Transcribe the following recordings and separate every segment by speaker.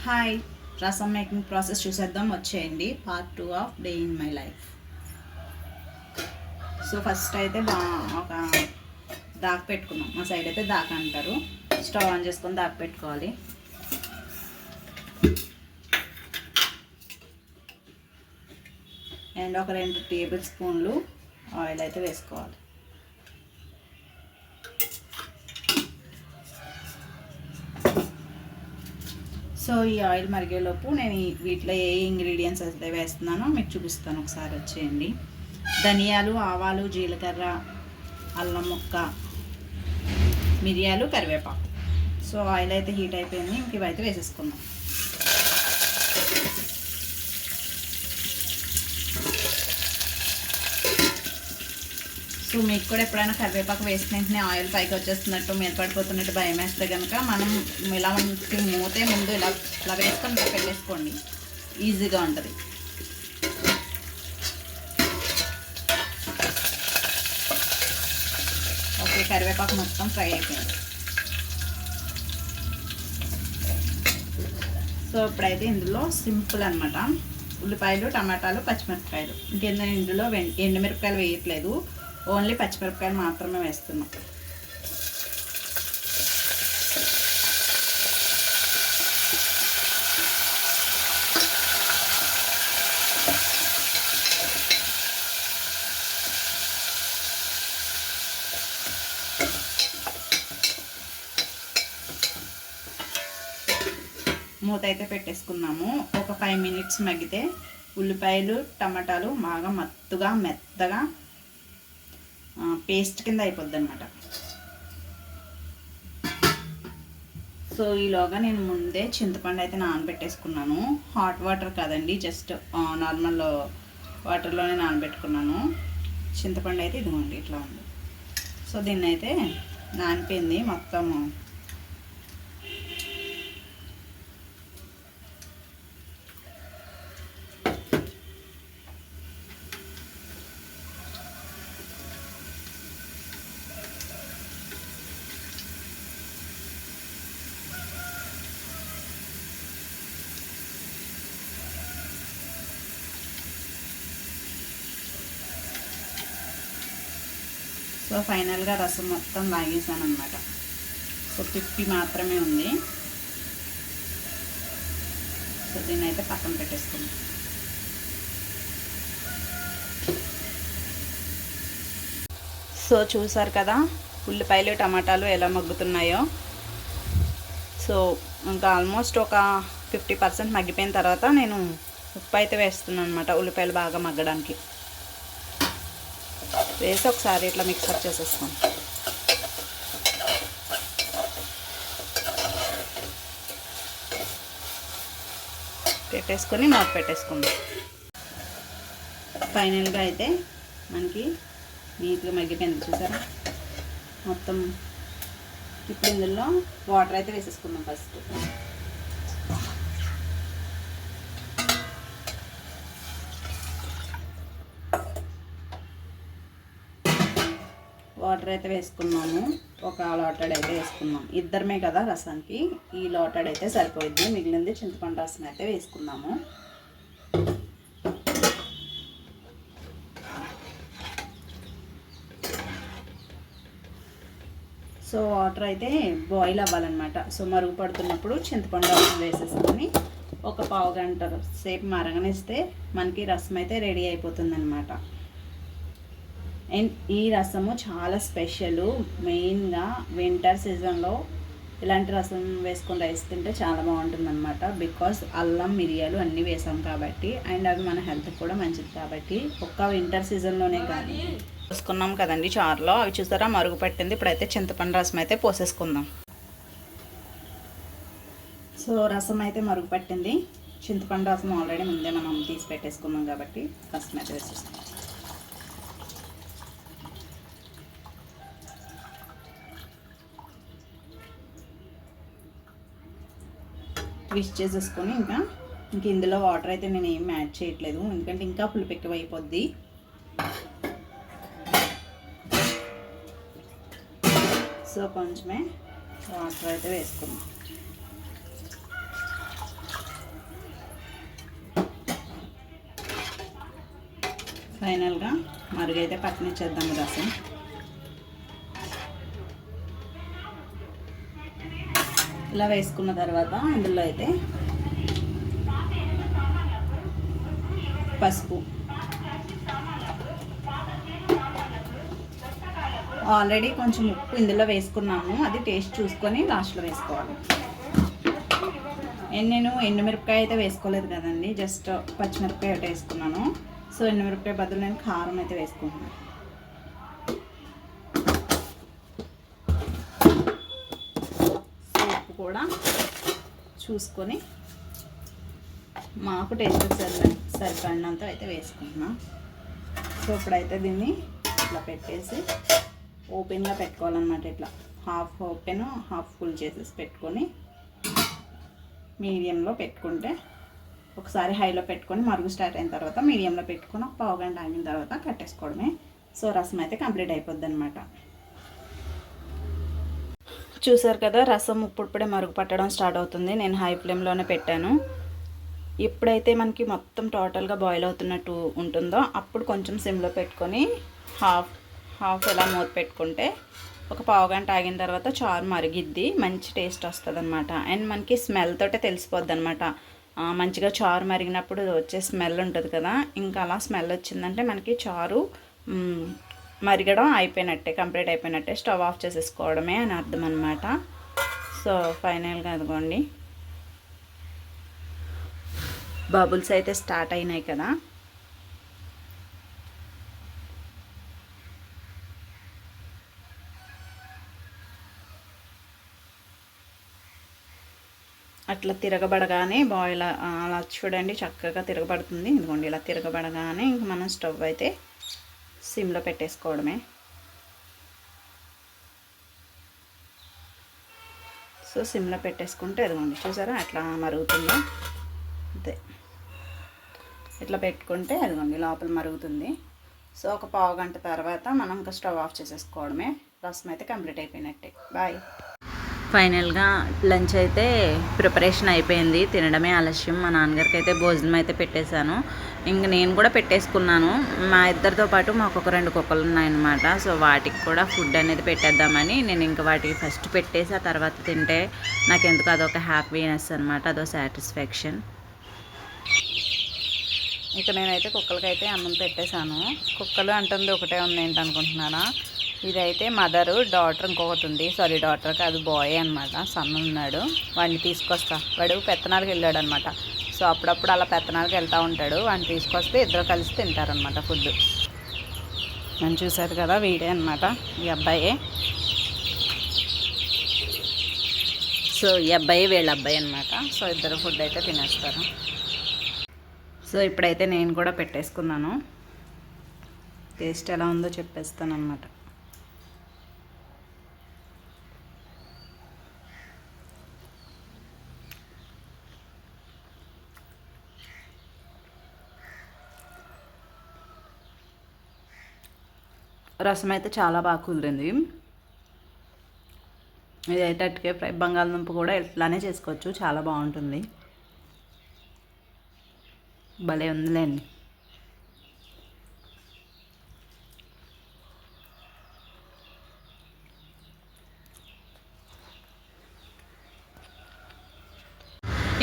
Speaker 1: Hi, రసం making process చూసేద్దాం వచ్చేయండి. Part 2 of day in my life. So first అయితే ఒక దాకా పెట్టుకున్నాం. మా సైడ్ అయితే దాకా అంటారు. స్టవ్ ఆన్ చేసుకొని దాకా పెట్టుకోవాలి. అండ్ ఒక 2 టేబుల్ స్పూన్లు ఆయిల్ అయితే వేసుకోవాలి. సో ఈ ఆయిల్ మరిగేలోపు నేను వీటిలో ఏ ఇంగ్రీడియంట్స్ అయితే వేస్తున్నానో మీకు చూపిస్తాను. ఒకసారి వచ్చేయండి. ధనియాలు, ఆవాలు, జీలకర్ర, అల్లం ముక్క, మిరియాలు, కరివేపాకు. సో ఆయిల్ అయితే హీట్ అయిపోయింది. ఇంక ఇవైతే వేసేసుకుందాం. సో మీకు కూడా ఎప్పుడైనా కరివేపాకు వేసిన వెంటనే ఆయిల్ పైకి వచ్చేస్తున్నట్టు మీద పడిపోతున్నట్టు భయం వేస్తే కనుక మనం ఇలా మూతే ముందు ఇలా వేసుకొని పెట్టేసుకోండి. ఈజీగా ఉంటుంది. ఓకే, కరివేపాకు మొత్తం ఫ్రై అయిపోయింది. సో ఇప్పుడైతే ఇందులో సింపుల్ అనమాట, ఉల్లిపాయలు, టమాటాలు, పచ్చిమిరపకాయలు. ఇందులో ఎండుమిరపకాయలు వేయట్లేదు, ఓన్లీ పచ్చిమిరపకాయలు మాత్రమే వేస్తున్నాం. మూత అయితే పెట్టేసుకున్నాము. ఒక 5 మినిట్స్ మగ్గితే ఉల్లిపాయలు, టమాటాలు బాగా మెత్తగా పేస్ట్ కింద అయిపోద్ది అనమాట. సో ఈలోగా నేను ముందే చింతపండు అయితే నానబెట్టేసుకున్నాను. హాట్ వాటర్ కాదండి, జస్ట్ నార్మల్ వాటర్లోనే నానబెట్టుకున్నాను. చింతపండు అయితే ఇదిగోండి ఇట్లా ఉంది. సో దీన్ని అయితే నానిపోయింది మొత్తము. సో ఫైనల్గా రసం మొత్తం లాగేసాను అనమాట. సో పిప్పి మాత్రమే ఉంది. సో దీన్ని అయితే పక్కన పెట్టేసుకుందాం. సో చూసారు కదా ఉల్లిపాయలు, టమాటాలు ఎలా మగ్గుతున్నాయో. సో ఇంకా ఆల్మోస్ట్ ఒక 50% మగ్గిపోయిన తర్వాత నేను ఉప్పు అయితే వేస్తున్నాను అనమాట, ఉల్లిపాయలు బాగా మగ్గడానికి. వేసి ఒకసారి ఇట్లా మిక్సర్ చేసేస్తాం. పెట్టేసుకొని మూత పెట్టేసుకుందాం. ఫైనల్గా అయితే మనకి నీట్గా మగ్గిపోయింది చూసారా మొత్తం. ఇప్పుడు ఇందులో వాటర్ అయితే వేసేసుకుందాం. ఫస్ట్ వాటర్ అయితే వేసుకున్నాము. ఒక లోటడ్ అయితే వేసుకున్నాం. ఇద్దరమే కదా రసానికి, ఈ లోటడ్ అయితే సరిపోయింది. మిగిలింది చింతపండు రసం అయితే వేసుకున్నాము. సో వాటర్ అయితే బాయిల్ అవ్వాలన్నమాట. సో మరుగు పడుతున్నప్పుడు చింతపండు రసం వేసేసుకొని ఒక పావు గంట సేపు మరగనిస్తే మనకి రసం అయితే రెడీ అయిపోతుంది అన్నమాట. అండ్ ఈ రసము చాలా స్పెషల్. మెయిన్గా వింటర్ సీజన్లో ఇలాంటి రసం వేసుకొని రైస్ తింటే చాలా బాగుంటుంది అనమాట. బికాస్ అల్లం, మిరియాలు అన్నీ వేసాం కాబట్టి, అండ్ అవి మన హెల్త్కి కూడా మంచిది కాబట్టి. ఒక్క వింటర్ సీజన్లోనే కానీ పోసుకున్నాం కదండి చారులో, అవి చూసారా మరుగు పట్టింది. ఇప్పుడైతే చింతపండు రసం అయితే పోసేసుకుందాం. సో రసం అయితే మరుగు పట్టింది. చింతపండు రసం ఆల్రెడీ ముందే మనం తీసి పెట్టేసుకున్నాం కాబట్టి రసం అయితే వేసేస్తాం. ట్విస్ట్ చేసేసుకొని ఇంక ఇందులో వాటర్ అయితే నేను ఏం యాడ్ చేయట్లేదు, ఎందుకంటే ఇంకా పులుపు ఎక్కువ అయిపోద్ది. సో కొంచెమే వాటర్ అయితే వేసుకున్నాం. ఫైనల్గా మరుగైతే పట్టనిచ్చేద్దాము రసం. ఇలా వేసుకున్న తర్వాత అందులో అయితే పసుపు, ఆల్రెడీ కొంచెం ఉప్పు ఇందులో వేసుకున్నాము, అది టేస్ట్ చూసుకొని లాస్ట్లో వేసుకోవాలి. నేను ఎండుమిరపకాయ అయితే వేసుకోలేదు కదండి, జస్ట్ పచ్చిమిరపకాయ ఒకటి వేసుకున్నాను. సో ఎండుమిరపకాయ బదులు నేను కారం అయితే వేసుకుంటున్నాను. ఉప్పు కూడా చూసుకొని మాకు టేస్ట్ సరిపడినంత అయితే వేసుకుంటున్నాం. సో ఇప్పుడైతే దీన్ని ఇట్లా పెట్టేసి ఓపెన్గా పెట్టుకోవాలన్నమాట. ఇట్లా హాఫ్ ఓపెన్ హాఫ్ ఫుల్ చేసేసి పెట్టుకొని మీడియంలో పెట్టుకుంటే, ఒకసారి హైలో పెట్టుకొని మరుగు స్టార్ట్ అయిన తర్వాత మీడియంలో పెట్టుకొని ఒక పావు గంట ఆగిన తర్వాత కట్టేసుకోవడమే. సో రసం అయితే కంప్లీట్ అయిపోద్ది అనమాట. చూసారు కదా, రసం ఇప్పుడిప్పుడే మరుగు పట్టడం స్టార్ట్ అవుతుంది. నేను హై ఫ్లేమ్లోనే పెట్టాను. ఎప్పుడైతే మనకి మొత్తం టోటల్గా బాయిల్ అవుతున్నట్టు ఉంటుందో అప్పుడు కొంచెం సిమ్లో పెట్టుకొని హాఫ్ ఎలా మూత పెట్టుకుంటే ఒక పావు గంట ఆగిన తర్వాత చారు మరిగిద్ది, మంచి టేస్ట్ వస్తుంది అనమాట. అండ్ మనకి స్మెల్ తోటే తెలిసిపోద్ది అనమాట. మంచిగా చారు మరిగినప్పుడు వచ్చే స్మెల్ ఉంటుంది కదా, ఇంకా అలా స్మెల్ వచ్చిందంటే మనకి చారు మరిగడం అయిపోయినట్టే, కంప్లీట్ అయిపోయినట్టే. స్టవ్ ఆఫ్ చేసేసుకోవడమే అని అర్థం అనమాట. సో ఫైనల్గా అదిగోండి, బబుల్స్ అయితే స్టార్ట్ అయినాయి కదా. అట్లా తిరగబడగానే బాయిల్ అలా చూడండి చక్కగా తిరగబడుతుంది. ఇదిగోండి ఇలా తిరగబడగానే ఇంక మనం స్టవ్ అయితే సిమ్లో పెట్టేసుకోవడమే. సో సిమ్లో పెట్టేసుకుంటే అదిగోండి చూసారా అట్లా మరుగుతుందో, అంతే. ఇట్లా పెట్టుకుంటే అదిగోండి లోపల మరుగుతుంది. సో ఒక పావు గంట తర్వాత మనం ఇంకా స్టవ్ ఆఫ్ చేసేసుకోవడమే. రసం అయితే కంప్లీట్ అయిపోయినట్టే. బాయ్. ఫైనల్గా లంచ్ అయితే ప్రిపరేషన్ అయిపోయింది, తినడమే ఆలస్యం. మా నాన్నగారికి అయితే భోజనం అయితే పెట్టేశాను, ఇంక నేను కూడా పెట్టేసుకున్నాను. మా ఇద్దరితో పాటు మాకు ఒక 2 కుక్కలు ఉన్నాయన్నమాట. సో వాటికి కూడా ఫుడ్ అనేది పెట్టేద్దామని నేను ఇంకా వాటికి ఫస్ట్ పెట్టేసి ఆ తర్వాత తింటే నాకు ఎందుకు అదొక హ్యాపీనెస్ అనమాట, అదో సాటిస్ఫాక్షన్. ఇక నేనైతే కుక్కలకైతే అన్నం పెట్టేశాను. కుక్కలు అంటుంది ఒకటే ఉంది ఏంటనుకుంటున్నారా, ఇదైతే మదరు, డాటర్ ఇంకొకటి ఉంది. సారీ డాటర్ కాదు, బాయ్ అనమాట. సన్న ఉన్నాడు, వాడిని తీసుకొస్తా. వాడు పెత్తనాలకు వెళ్ళాడు అనమాట. సో అప్పుడప్పుడు అలా పెత్తనాలకు వెళ్తూ ఉంటాడు. వాడిని తీసుకొస్తే ఇద్దరు కలిసి తింటారనమాట ఫుడ్. మనం చూసారు కదా, వీడే అనమాట ఈ అబ్బాయే. సో ఈ అబ్బాయి వీళ్ళ అబ్బాయి అనమాట. సో ఇద్దరు ఫుడ్ అయితే తినేస్తారు. సో ఇప్పుడైతే నేను కూడా పెట్టేసుకున్నాను. టేస్ట్ ఎలా ఉందో చెప్పేస్తాను అనమాట. రసం అయితే చాలా బాగా కుదిరింది. ఇదైతే అటుకే ఫ్రై, బంగాళదుంప కూడా ఇట్లానే చేసుకోవచ్చు, చాలా బాగుంటుంది. భలే ఉందిలేండి.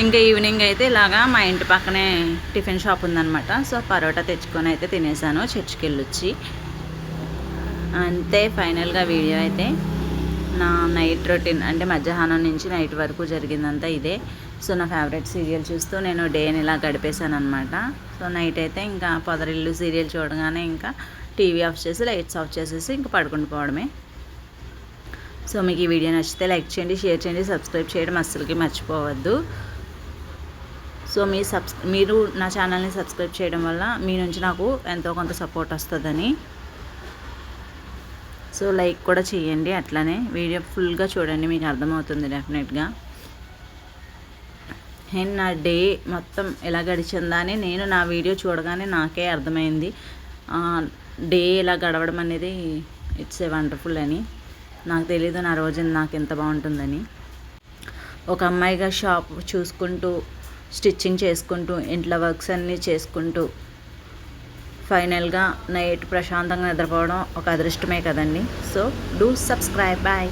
Speaker 1: ఇంకా ఈవినింగ్ అయితే ఇలాగా మా ఇంటి పక్కనే టిఫిన్ షాప్ ఉందన్నమాట. సో పరోటా తెచ్చుకొని అయితే తినేసాను చర్చికి వెళ్ళొచ్చి. అంతే ఫైనల్గా వీడియో అయితే నా నైట్ రొటీన్, అంటే మధ్యాహ్నం నుంచి నైట్ వరకు జరిగిందంతా ఇదే. సో నా ఫేవరెట్ సీరియల్ చూస్తూ నేను డేని ఇలా గడిపేశాను అనమాట. సో నైట్ అయితే ఇంకా పొదరిల్లు సీరియల్ చూడగానే ఇంకా టీవీ ఆఫ్ చేసి లైట్స్ ఆఫ్ చేసేసి ఇంకా పడుకుంటుపోవడమే. సో మీకు ఈ వీడియో నచ్చితే లైక్ చేయండి, షేర్ చేయండి, సబ్స్క్రైబ్ చేయడం అస్సలకి మర్చిపోవద్దు. సో మీరు నా ఛానల్ని సబ్స్క్రైబ్ చేయడం వల్ల మీ నుంచి నాకు ఎంతో కొంత సపోర్ట్ వస్తుందని. సో లైక్ కూడా చేయండి, అట్లానే వీడియో ఫుల్గా చూడండి, మీకు అర్థమవుతుంది డెఫినెట్గా. అండ్ నా డే మొత్తం ఎలా గడిచిందా అని నేను నా వీడియో చూడగానే నాకే అర్థమైంది. డే ఎలా గడవడం అనేది ఇట్స్ ఏ వండర్ఫుల్ అని. నాకు తెలీదు నా రోజు నాకు ఎంత బాగుంటుందని. ఒక అమ్మాయిగా షాప్ చూసుకుంటూ, స్టిచ్చింగ్ చేసుకుంటూ, ఇంట్లో వర్క్స్ అన్నీ చేసుకుంటూ
Speaker 2: ఫైనల్గా నైట్ ప్రశాంతంగా నిద్రపోవడం ఒక అదృష్టమే కదండి. So do subscribe. బాయ్.